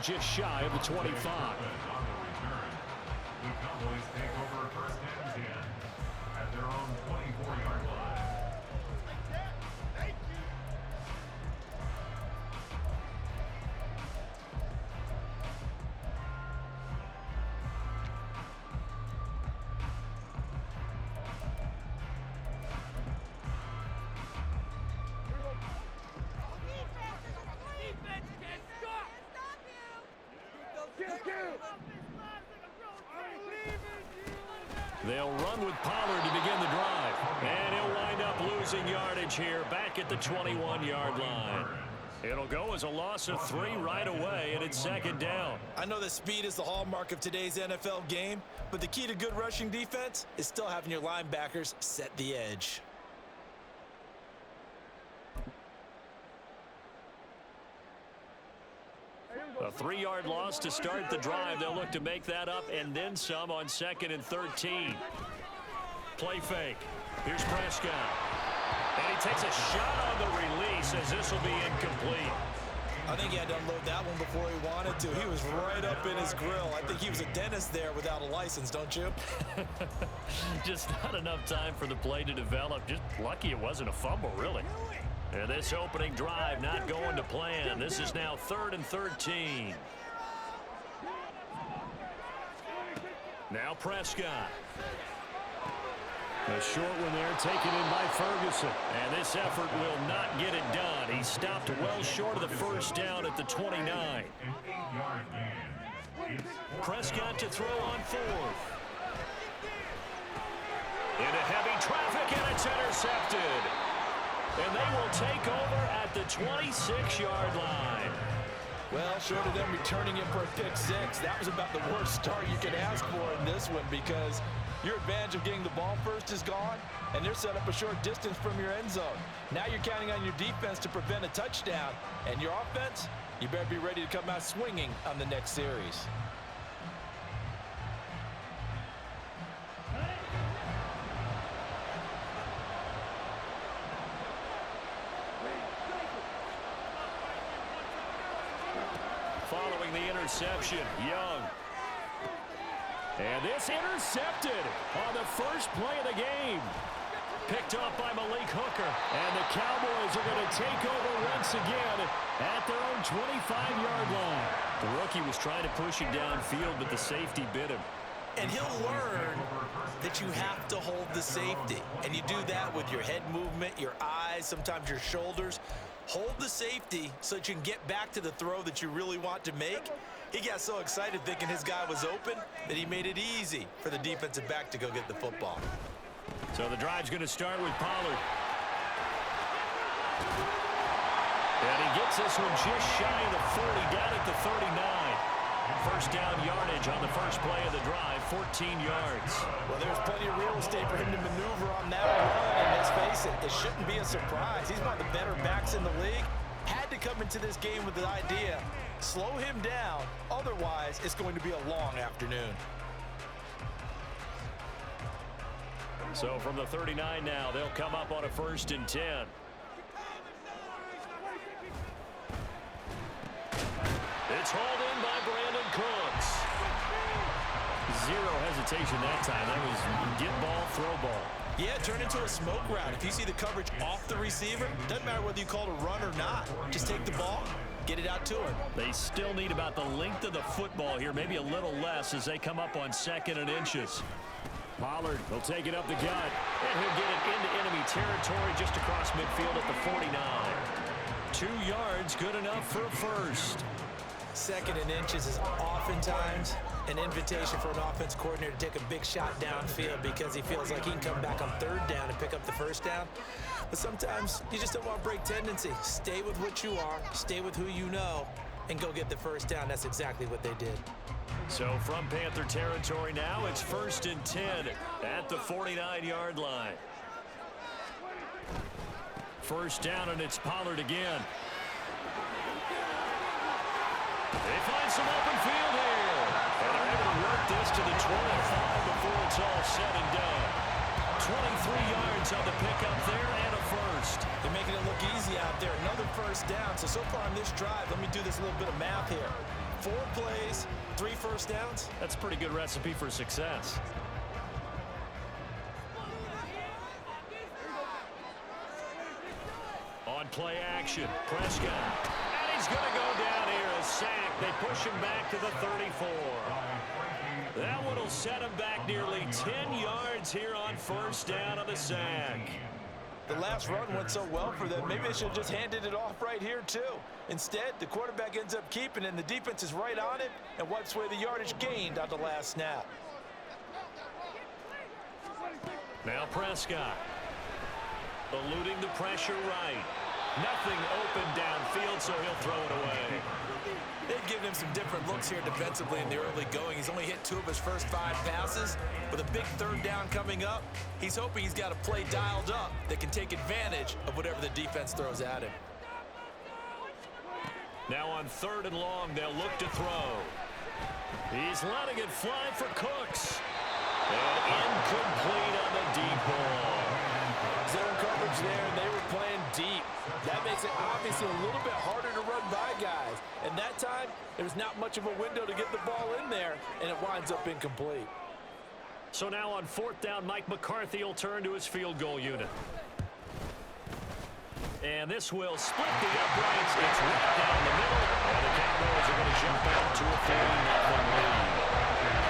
Just shy of the 25. The Cowboys take over first and 10 at their own 24-yard line. They'll run with Pollard to begin the drive. And he'll wind up losing yardage here back at the 21-yard line. It'll go as a loss of 3 right away, and it's second down. I know that speed is the hallmark of today's NFL game, but the key to good rushing defense is still having your linebackers set the edge. A 3-yard loss to start the drive. They'll look to make that up and then some on 2nd and 13. Play fake. Here's Prescott. And he takes a shot on the release as this will be incomplete. I think he had to unload that one before he wanted to. He was right up in his grill. I think he was a dentist there without a license, don't you? Just not enough time for the play to develop. Just lucky it wasn't a fumble, really. And this opening drive not going to plan. This is now 3rd and 13. Now Prescott. A short one there taken in by Ferguson. And this effort will not get it done. He stopped well short of the first down at the 29. Prescott to throw on 4th. Into heavy traffic, and it's intercepted. And they will take over at the 26-yard line. Well, short of them returning him for a pick 6, that was about the worst start you could ask for in this one because your advantage of getting the ball first is gone, and they're set up a short distance from your end zone. Now you're counting on your defense to prevent a touchdown, and your offense, you better be ready to come out swinging on the next series. Following the interception, Young. And this intercepted on the first play of the game. Picked up by Malik Hooker. And the Cowboys are going to take over once again at their own 25-yard line. The rookie was trying to push him downfield, but the safety bit him. And he'll learn that you have to hold the safety. And you do that with your head movement, your eyes, sometimes your shoulders. Hold the safety so that you can get back to the throw that you really want to make. He got so excited thinking his guy was open that he made it easy for the defensive back to go get the football. So the drive's going to start with Pollard. And he gets this one just shy of the 40, down at the 39. First down yardage on the first play of the drive, 14 yards. Well, there's plenty of real estate for him to maneuver on that run, and let's face it, it shouldn't be a surprise. He's one of the better backs in the league. Had to come into this game with the idea, slow him down, otherwise it's going to be a long afternoon. So from the 39 now, they'll come up on a 1st and 10. It's hauled in by Brandon Cooks. Zero hesitation that time. That was get ball, throw ball. Yeah, turn into a smoke route. If you see the coverage off the receiver, doesn't matter whether you call it a run or not. Just take the ball, get it out to him. They still need about the length of the football here, maybe a little less as they come up on 2nd and inches. Pollard will take it up the gut, and he'll get it into enemy territory just across midfield at the 49. 2 yards, good enough for a first. 2nd and inches is oftentimes an invitation for an offense coordinator to take a big shot downfield because he feels like he can come back on 3rd down and pick up the first down. But sometimes you just don't want to break tendency. Stay with what you are, stay with who you know, and go get the first down. That's exactly what they did. So from Panther territory now, it's 1st and 10 at the 49-yard line. First down, and it's Pollard again. They find some open field here. And they're able to work this to the 25 before it's all said and done. 23 yards on the pickup there and a first. They're making it look easy out there. Another first down. So far on this drive, let me do this little bit of math here. 4 plays, 3 first downs. That's a pretty good recipe for success. On play action, Prescott. And he's going to go down here, a sack. They push him back to the 34. That one will set him back nearly 10 yards here on first down on the sack. The last run went so well for them, maybe they should have just handed it off right here too. Instead, the quarterback ends up keeping it, and the defense is right on it and wipes away the yardage gained on the last snap. Now Prescott. Eluding the pressure right. Nothing open downfield, so he'll throw it away. They've given him some different looks here defensively in the early going. He's only hit 2 of his first 5 passes. With a big 3rd down coming up, he's hoping he's got a play dialed up that can take advantage of whatever the defense throws at him. Now on 3rd and long, they'll look to throw. He's letting it fly for Cooks. And incomplete on the deep ball. Zone coverage there, and they were playing deep. That makes it obviously a little bit harder to run by guys. And that time, there was not much of a window to get the ball in there, and it winds up incomplete. So now on 4th down, Mike McCarthy will turn to his field goal unit. And this will split the uprights. It's right down the middle, and the Cowboys are going to jump out to a 3-0 lead.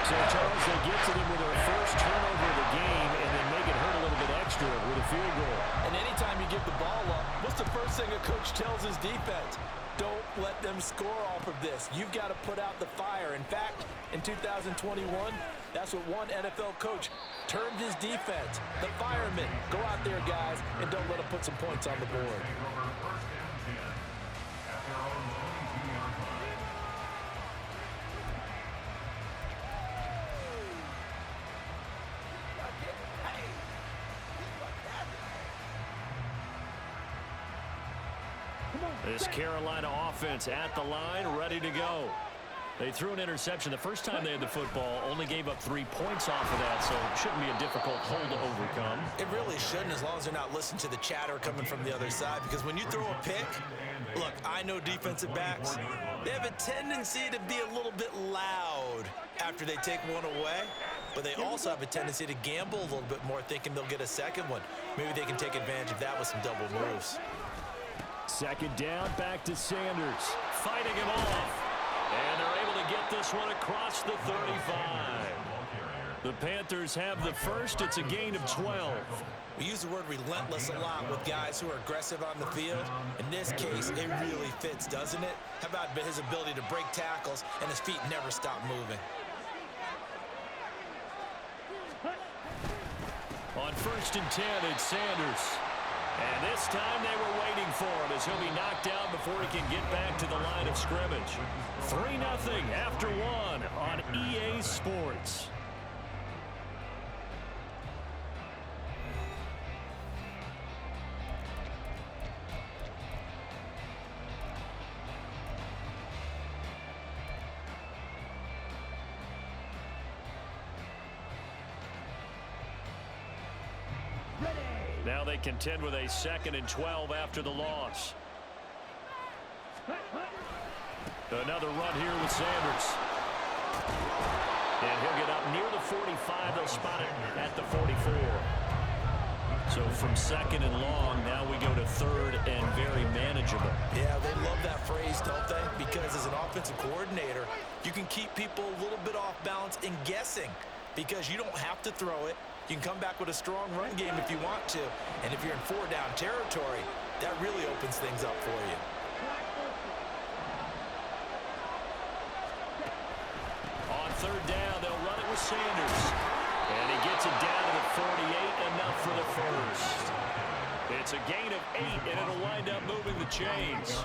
So, Charles, they get to them with their first turnover of the game and then make it hurt a little bit extra with a field goal. And anytime you give the ball up, what's the first thing a coach tells his defense? Don't let them score off of this. You've got to put out the fire. In fact, in 2021, that's what one NFL coach termed his defense. The firemen. Go out there, guys, and don't let them put some points on the board. This Carolina offense at the line, ready to go. They threw an interception the first time they had the football, only gave up 3 points off of that, so it shouldn't be a difficult hole to overcome. It really shouldn't, as long as they're not listening to the chatter coming from the other side, because when you throw a pick, look, I know defensive backs, they have a tendency to be a little bit loud after they take one away, but they also have a tendency to gamble a little bit more, thinking they'll get a second one. Maybe they can take advantage of that with some double moves. 2nd down, back to Sanders. Fighting him off. And they're able to get this one across the 35. The Panthers have the first. It's a gain of 12. We use the word relentless a lot with guys who are aggressive on the field. In this case, it really fits, doesn't it? How about his ability to break tackles and his feet never stop moving? On 1st and 10, it's Sanders. And this time they were waiting for him as he'll be knocked out before he can get back to the line of scrimmage. 3-0 after 1 on EA Sports. Now they contend with a 2nd and 12 after the loss. Another run here with Sanders. And he'll get up near the 45. They'll spot it at the 44. So from 2nd and long, now we go to 3rd and very manageable. Yeah, they love that phrase, don't they? Because as an offensive coordinator, you can keep people a little bit off balance in guessing because you don't have to throw it. You can come back with a strong run game if you want to. And if you're in 4-down territory, that really opens things up for you. On 3rd down, they'll run it with Sanders. And he gets it down to the 48, enough for the first. It's a gain of 8, and it'll wind up moving the chains.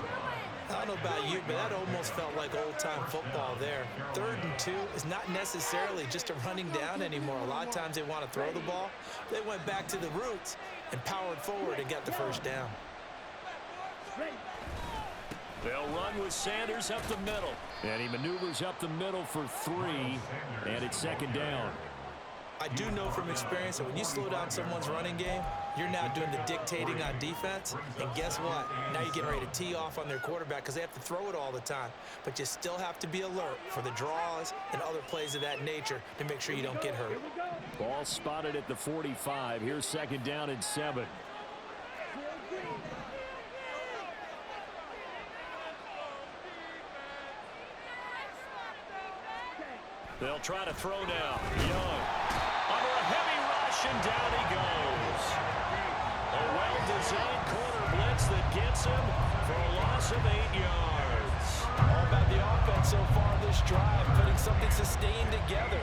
I don't know about you, but that almost felt like old-time football there. 3rd and 2 is not necessarily just a running down anymore. A lot of times they want to throw the ball. They went back to the roots and powered forward and got the first down. They'll run with Sanders up the middle. And he maneuvers up the middle for 3, and it's 2nd down. I do know from experience that when you slow down someone's running game, You're now doing the dictating on defense, and guess what? Now you're getting ready to tee off on their quarterback because they have to throw it all the time. But you still have to be alert for the draws and other plays of that nature to make sure you don't get hurt. Ball spotted at the 45. Here's second down and 7. They'll try to throw now. Young under a heavy rush, and down he goes. A well-designed corner blitz that gets him for a loss of 8 yards. All about the offense so far this drive, putting something sustained together.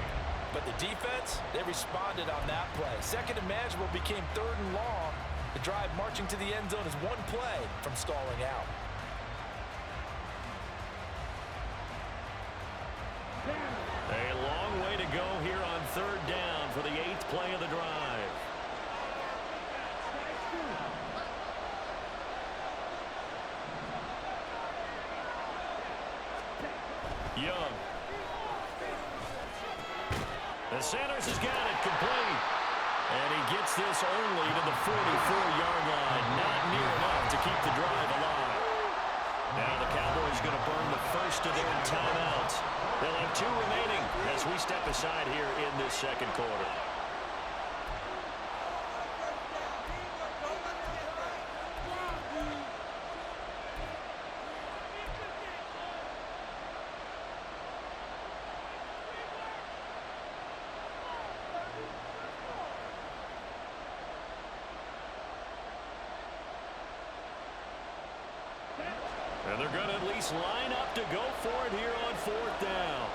But the defense, they responded on that play. Second and manageable became 3rd and long. The drive marching to the end zone is one play from stalling out. A long way to go here on 3rd down for the 8th play of the drive. Young. The Sanders has got it complete. And he gets this only to the 44-yard line. Not near enough to keep the drive alive. Now the Cowboys going to burn the first of their timeouts. They'll have 2 remaining as we step aside here in this second quarter. And they're going to at least line up to go for it here on 4th down.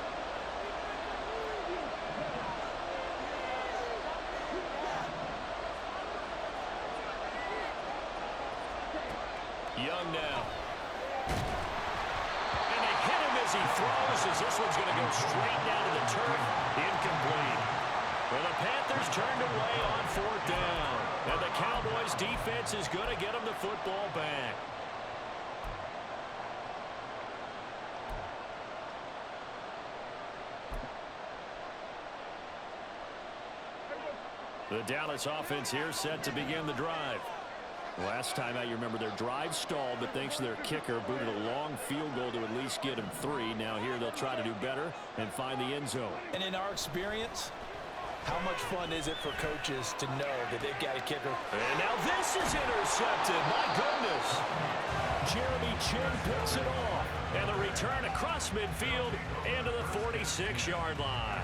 Young now. And they hit him as he throws, as this one's going to go straight down to the turf. Incomplete. Well, the Panthers turned away on 4th down. And the Cowboys defense is going to get them the football back. The Dallas offense here set to begin the drive. Last time out, you remember their drive stalled, but thanks to their kicker, booted a long field goal to at least get them 3. Now here they'll try to do better and find the end zone. And in our experience, how much fun is it for coaches to know that they've got a kicker? And now this is intercepted. My goodness. Jeremy Chin picks it off. And the return across midfield into the 46-yard line.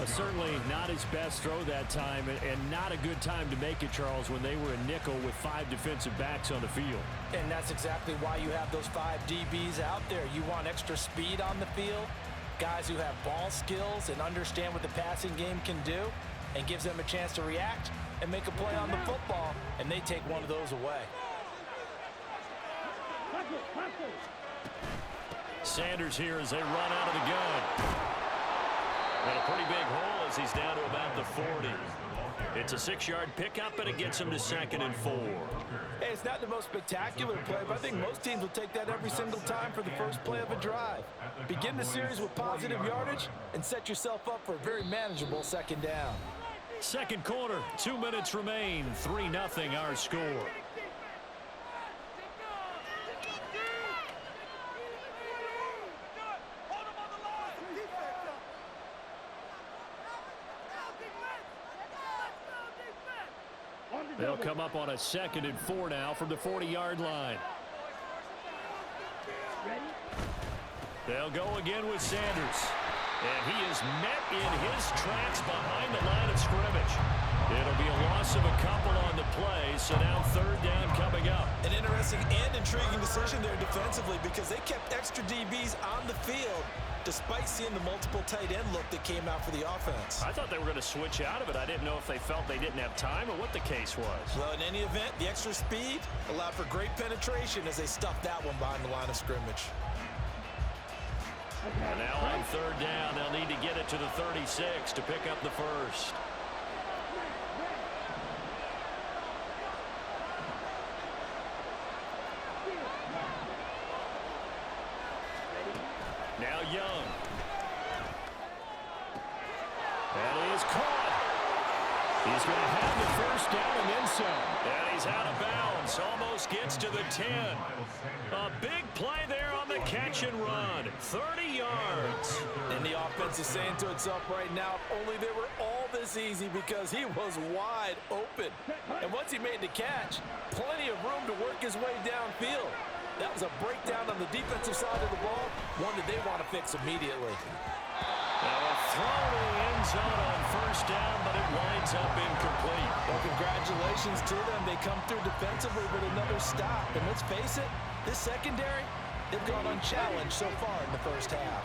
Certainly not his best throw that time, and not a good time to make it, Charles, when they were a nickel with 5 defensive backs on the field. And that's exactly why you have those 5 DBs out there. You want extra speed on the field, guys who have ball skills and understand what the passing game can do, and gives them a chance to react and make a play on the football, and they take one of those away. Sanders here as they run out of the gun. And a pretty big hole as he's down to about the 40. It's a 6-yard pickup, and it gets him to 2nd and 4. Hey, it's not the most spectacular play, but I think most teams will take that every single time for the first play of a drive. Begin the series with positive yardage and set yourself up for a very manageable 2nd down. Second quarter, 2 minutes remain. 3-0 our score. They'll come up on a 2nd and 4 now from the 40-yard line. They'll go again with Sanders. And he is met in his tracks behind the line of scrimmage. It'll be a loss of a couple on the play, so now 3rd down coming up. An interesting and intriguing decision there defensively because they kept extra DBs on the field despite seeing the multiple tight end look that came out for the offense. I thought they were going to switch out of it. I didn't know if they felt they didn't have time or what the case was. Well, in any event, the extra speed allowed for great penetration as they stuffed that one behind the line of scrimmage. And now on 3rd down, they'll need to get it to the 36 to pick up the first. Now Young. That is caught. He's going to have the first down and then some. And he's out of bounds. Almost gets to the 10. A big play there on the catch and run. 30 yards. And the offense is saying to itself right now, only they were all this easy because he was wide open. And once he made the catch, plenty of room to work his way downfield. That was a breakdown on the defensive side of the ball, one that they want to fix immediately. Now a throw to the end zone on first down, but it winds up incomplete. Well, congratulations to them. They come through defensively with another stop. And let's face it, this secondary, they've gone unchallenged so far in the first half.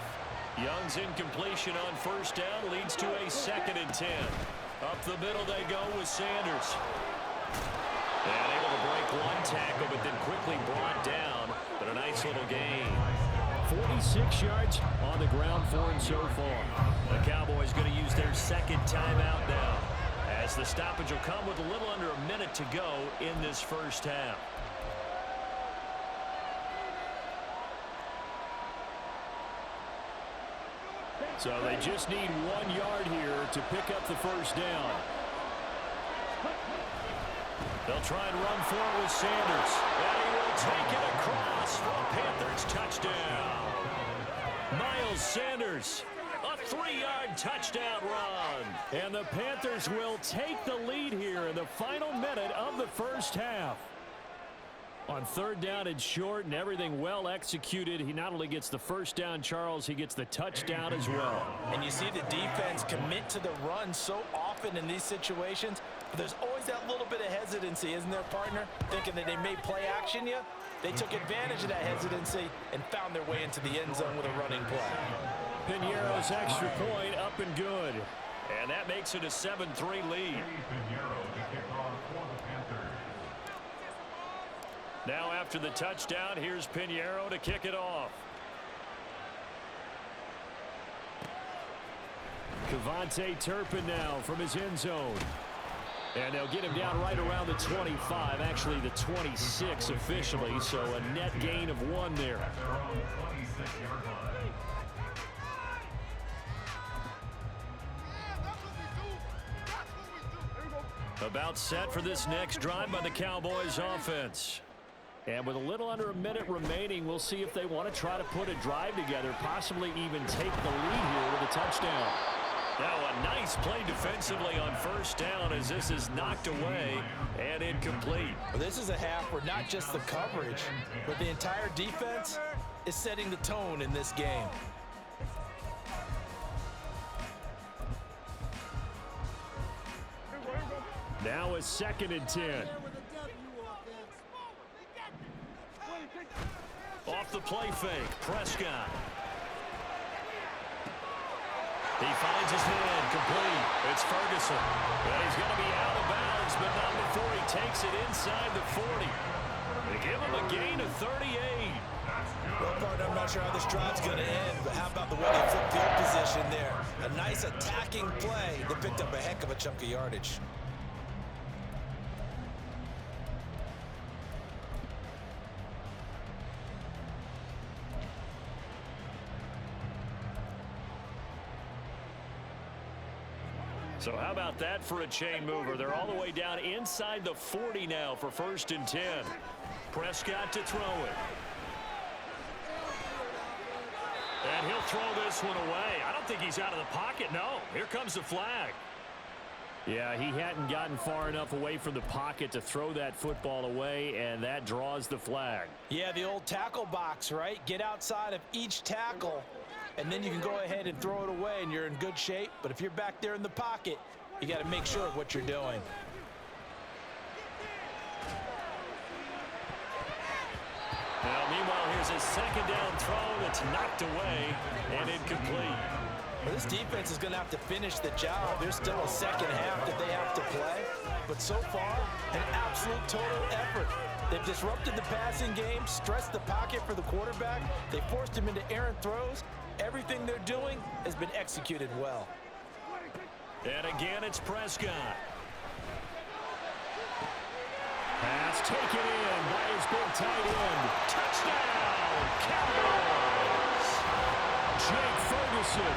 Young's incompletion on first down leads to a 2nd and 10. Up the middle they go with Sanders. And able to break one tackle, but then quickly brought down. But a nice little gain. 46 yards on the ground for him so far. The Cowboys going to use their second timeout now, as the stoppage will come with a little under a minute to go in this first half. So they just need 1 yard here to pick up the first down. They'll try and run for it with Sanders. And he will take it across for a Panthers touchdown. Miles Sanders, a 3-yard touchdown run. And the Panthers will take the lead here in the final minute of the first half. On 3rd down and short and everything well executed, he not only gets the first down, Charles, he gets the touchdown as well. And you see the defense commit to the run so often in these situations, but there's always that little bit of hesitancy, isn't there, partner? Thinking that they may play action you. They took advantage of that hesitancy and found their way into the end zone with a running play. Piñeiro's extra point up and good. And that makes it a 7-3 lead. Now after the touchdown, here's Piñeiro to kick it off. Cavante Turpin now from his end zone. And they'll get him down right around the 25, actually the 26 officially, so a net gain of 1 there. About set for this next drive by the Cowboys offense. And with a little under a minute remaining, we'll see if they want to try to put a drive together, possibly even take the lead here with a touchdown. Now a nice play defensively on first down as this is knocked away and incomplete. Well, this is a half where not just the coverage, but the entire defense is setting the tone in this game. Now a 2nd and 10. Off the play fake, Prescott. He finds his man complete. It's Ferguson. But he's going to be out of bounds, but not before he takes it inside the 40. They give him a gain of 38. Well, partner, I'm not sure how this drive's going to end, but how about the way they flipped field position there? A nice attacking play that picked up a heck of a chunk of yardage. So how about that for a chain mover? They're all the way down inside the 40 now for 1st and 10. Prescott to throw it. And he'll throw this one away. I don't think he's out of the pocket. No, here comes the flag. Yeah, he hadn't gotten far enough away from the pocket to throw that football away, and that draws the flag. Yeah, the old tackle box, right? Get outside of each tackle, and then you can go ahead and throw it away, and you're in good shape. But if you're back there in the pocket, you got to make sure of what you're doing. Now, meanwhile, here's a 2nd down throw that's knocked away and incomplete. Well, this defense is going to have to finish the job. There's still a second half that they have to play. But so far, an absolute total effort. They've disrupted the passing game, stressed the pocket for the quarterback. They forced him into errant throws. Everything they're doing has been executed well. And again, it's Prescott. Pass taken in by his big tight end. Touchdown, Cowboys! Jake Ferguson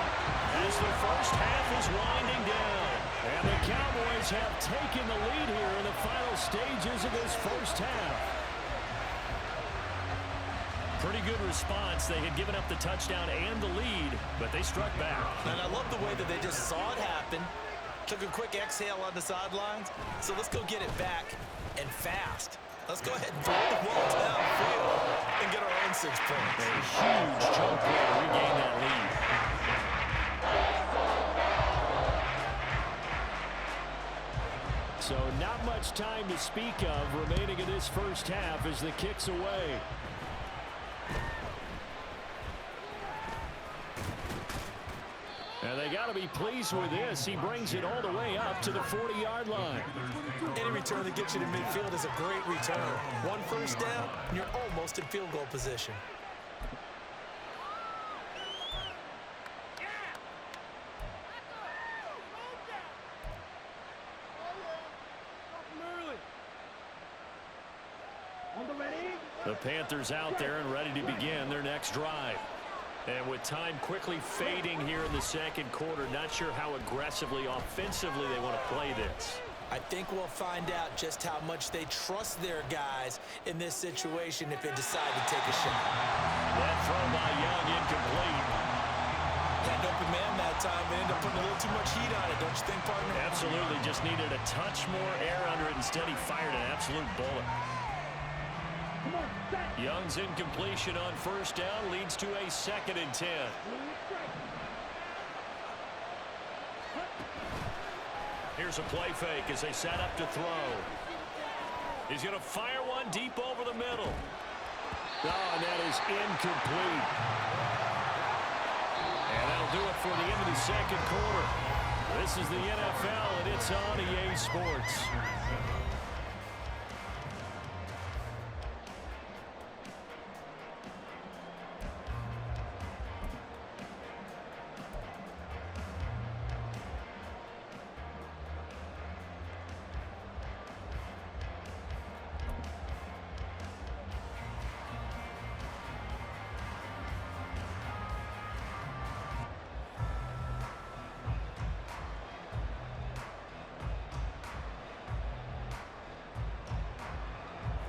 as the first half is winding down. And the Cowboys have taken the lead here in the final stages of this first half. Pretty good response. They had given up the touchdown and the lead, but they struck back. And I love the way that they just saw it happen. Took a quick exhale on the sidelines. So let's go get it back and fast. Let's go ahead and throw the ball downfield and get our own 6 points. A huge chunk play to regain that lead. So not much time to speak of remaining in this first half as the kick's away. And they got to be pleased with this. He brings it all the way up to the 40-yard line. Any return that gets you to midfield is a great return. 1 first down, and you're almost in field goal position. The Panthers out there and ready to begin their next drive. And with time quickly fading here in the second quarter, not sure how aggressively, offensively they want to play this. I think we'll find out just how much they trust their guys in this situation if they decide to take a shot. That throw by Young incomplete. Had an open man that time and ended up putting a little too much heat on it, don't you think, partner? Absolutely. Just needed a touch more air under it. Instead, he fired an absolute bullet. Young's incompletion on first down leads to a 2nd and 10. Here's a play fake as they set up to throw. He's going to fire one deep over the middle. Oh, and that is incomplete. And that'll do it for the end of the second quarter. This is the NFL, and it's on EA Sports.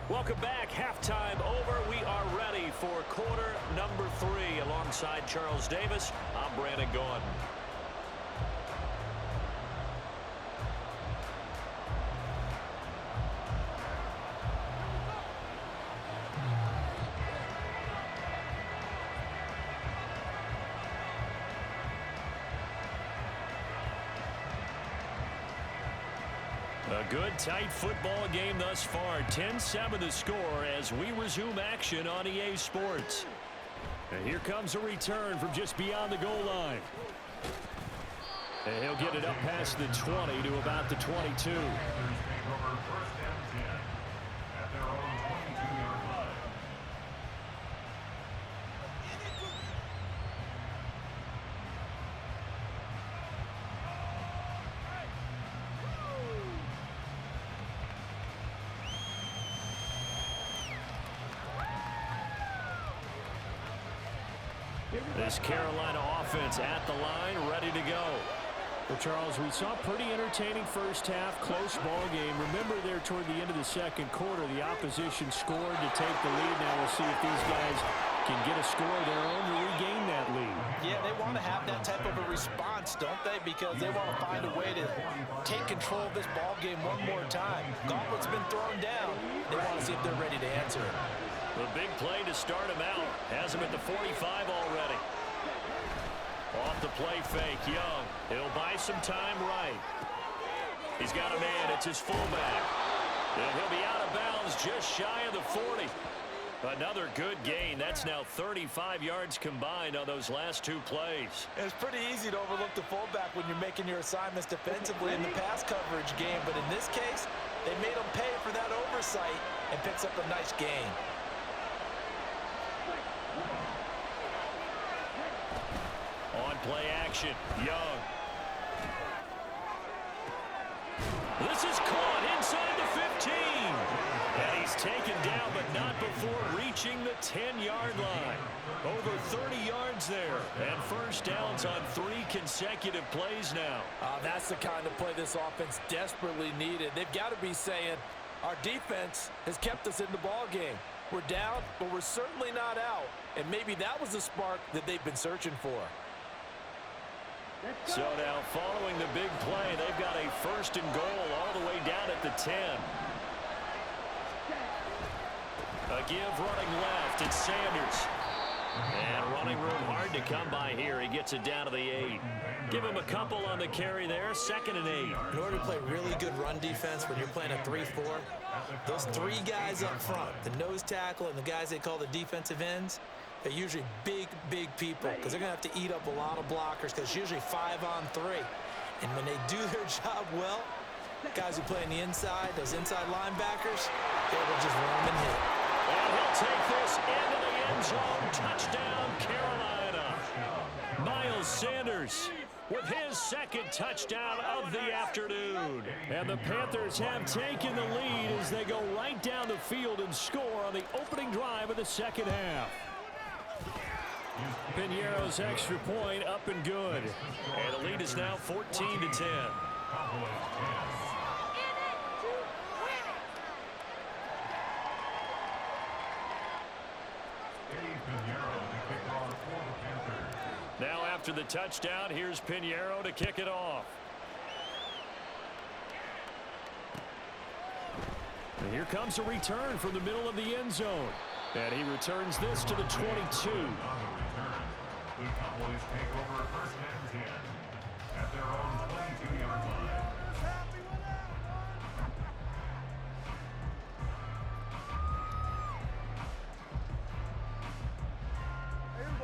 Welcome back. Halftime over. We are ready for quarter number 3. Alongside Charles Davis, I'm Brandon Gaudin. A good, tight football game thus far. 10-7 the score as we resume action on EA Sports. And here comes a return from just beyond the goal line. And he'll get it up past the 20 to about the 22. This Carolina offense at the line, ready to go. Well, Charles, we saw a pretty entertaining first half, close ball game. Remember there toward the end of the second quarter, the opposition scored to take the lead. Now we'll see if these guys can get a score of their own to regain that lead. Yeah, they want to have that type of a response, don't they? Because they want to find a way to take control of this ball game one more time. Gauntlet's been thrown down. They want to see if they're ready to answer it. The big play to start him out. Has him at the 45 already. Off the play fake, Young. He'll buy some time right. He's got a man. It's his fullback. And he'll be out of bounds just shy of the 40. Another good gain. That's now 35 yards combined on those last 2 plays. It's pretty easy to overlook the fullback when you're making your assignments defensively in the pass coverage game. But in this case, they made him pay for that oversight and picks up a nice gain. On play action, Young. This is caught inside the 15. And he's taken down, but not before reaching the 10-yard line. Over 30 yards there, and first downs on 3 consecutive plays now. That's the kind of play this offense desperately needed. They've got to be saying, our defense has kept us in the ball game. We're down, but we're certainly not out. And maybe that was the spark that they've been searching for. So now, following the big play, they've got a first and goal all the way down at the 10. A give running left, it's Sanders. And running room hard to come by here. He gets it down to the 8. Give him a couple on the carry there, 2nd and 8. In order to play really good run defense when you're playing a 3-4, those 3 guys up front, the nose tackle and the guys they call the defensive ends, they're usually big people because they're going to have to eat up a lot of blockers because it's usually 5-on-3. And when they do their job well, guys who play on the inside, those inside linebackers, they will just run and hit. And he'll take this into the end zone. Touchdown, Carolina. Miles Sanders with his 2nd touchdown of the afternoon. And the Panthers have taken the lead as they go right down the field and score on the opening drive of the 2nd half. Piñeiro's extra point up and good. And the lead is now 14-10. Now after the touchdown, here's Piñeiro to kick it off. And here comes a return from the middle of the end zone. And he returns this to the 22. The Cowboys take over 1st and 10 at their own 22-yard line.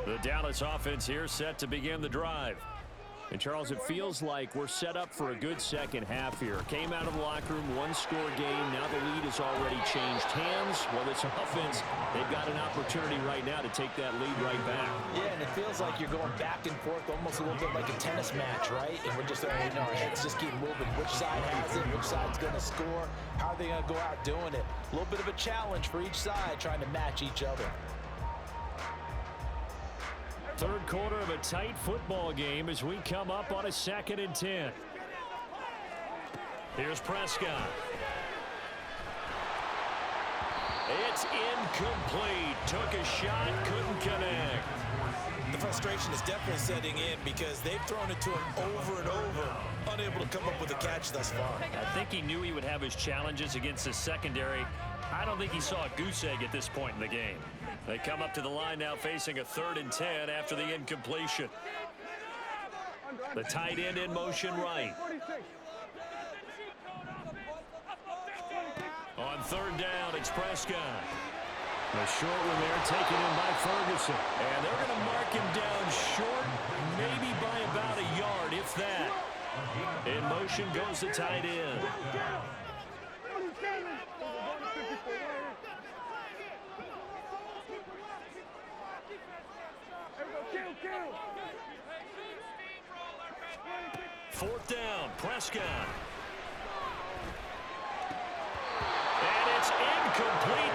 The Dallas offense here set to begin the drive. And, Charles, it feels like we're set up for a good second half here. Came out of the locker room, 1-score game. Now the lead has already changed hands. Well, this offense, they've got an opportunity right now to take that lead right back. Yeah, and it feels like you're going back and forth, almost a little bit like a tennis match, right? And we're just, our heads just keep moving. Which side has it? Which side's going to score? How are they going to go out doing it? A little bit of a challenge for each side, trying to match each other. Third quarter of a tight football game as we come up on a 2nd and 10. Here's Prescott. It's incomplete. Took a shot, couldn't connect. The frustration is definitely setting in because they've thrown it to him over and over, unable to come up with a catch thus far. I think he knew he would have his challenges against the secondary. I don't think he saw a goose egg at this point in the game. They come up to the line now facing a 3rd and 10 after the incompletion. The tight end in motion right. On 3rd down, it's Prescott. The short one there taken in by Ferguson. And they're going to mark him down short, maybe by about a yard, if that. In motion goes the tight end. Fourth down, Prescott. And it's incomplete.